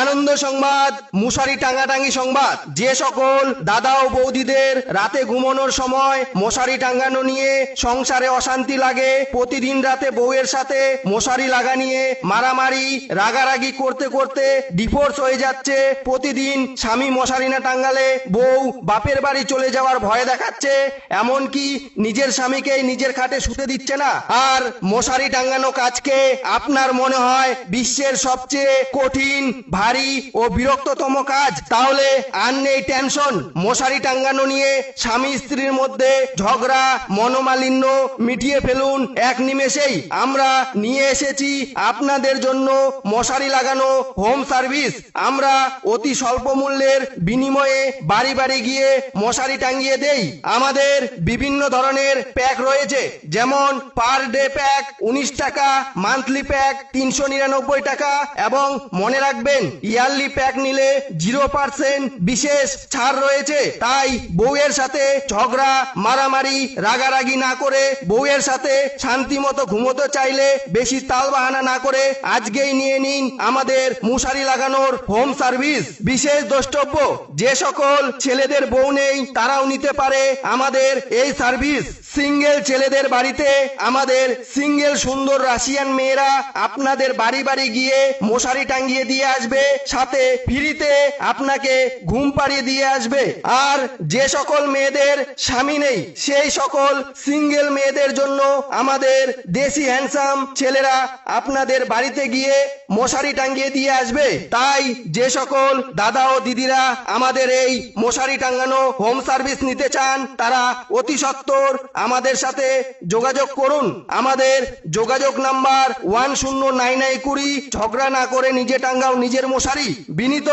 আনন্দ সংবাদ, মশারি টাঙ্গাটাঙ্গি সংবাদ। যে সকল দাদা ও বৌদিদের রাতে ঘুমানোর সময় মশারি টাঙ্গানো নিয়ে সংসারে অশান্তি লাগে, প্রতিদিন রাতে বউয়ের সাথে মশারি লাগা নিয়ে মারামারি রাগারাগি করতে করতে ডিভোর্স হয়ে যাচ্ছে, প্রতিদিন স্বামী মশারি না টাঙ্গালে বউ বাপের বাড়ি চলে যাওয়ার ভয় দেখাচ্ছে, এমনকি নিজের স্বামীকে নিজের খাটে শুতে দিচ্ছে না, আর মশারি টাঙ্গানো কাজকে আপনার মনে হয় বিশ্বের সবচেয়ে কঠিন, ভারী ও বিরক্ততম কাজ, তাহলে আর নেই টেনশন। মশারি টাঙ্গানো নিয়ে স্বামী স্ত্রীর মধ্যে ঝগড়া মনোমালিন্য মিটিয়ে ফেলুন এক নিমেষেই। আমরা নিয়ে এসেছি আপনাদের জন্য মশারি লাগানো হোম সার্ভিস। আমরা অতি স্বল্প মূল্যের বিনিময়ে বাড়ি বাড়ি গিয়ে মশারি টাঙ্গিয়ে দেই। আমাদের বিভিন্ন ধরনের প্যাক রয়েছে, যেমন পার ডে প্যাক 19 টাকা, মান্থলি প্যাক 399 টাকা, এবং মনে রাখবেন ইয়ারলি প্যাক নিলে 0% বিশেষ ছাড় রয়েছে। তাই বউয়ের সাথে ঝগড়া মারামারি রাগারাগি না করে, বউয়ের সাথে শান্তি মতো ঘুমোতে চাইলে বেশি তাল বাহানা না করে আজকেই নিয়ে নিন আমাদের মশারি লাগানোর হোম সার্ভিস। বিশেষ দ্রষ্টব্য, যে সকল ছেলেদের বউ নেই তারাও নিতে পারে আমাদের এই সার্ভিস। সিঙ্গেল ছেলেদের বাড়িতে আমাদের সিঙ্গেল সুন্দর রাশিয়ান মেয়েরা আপনাদের বাড়ি বাড়ি গিয়ে মশারি টাঙ্গিয়ে দিয়ে আসবে, সাথে ফ্রিতে আপনাকে ঘুম পাড়িয়ে দিয়ে আসবে। আর যে সকল মেয়েদের স্বামী নেই সেই সকল সিঙ্গেল মেয়েদের জন্য আমাদের দেশি হ্যান্ডসাম ছেলেরা আপনাদের বাড়িতে গিয়ে মশারি টাঙ্গিয়ে দিয়ে আসবে। তাই যে সকল দাদা ও দিদিরা আমাদের এই মশারি টাঙ্গানো হোম সার্ভিস নিতে চান তারা অতি সত্বর আমাদের সাথে যোগাযোগ করুন। আমাদের যোগাযোগ নাম্বার 109920। ঝগড়া না করে নিজে টাঙ্গাও নিজের মশারি। বিনীত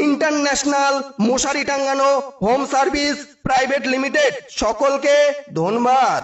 ইন্টারন্যাশনাল মশারি টাঙ্গানো হোম সার্ভিস প্রাইভেট লিমিটেড। সকলকে ধন্যবাদ।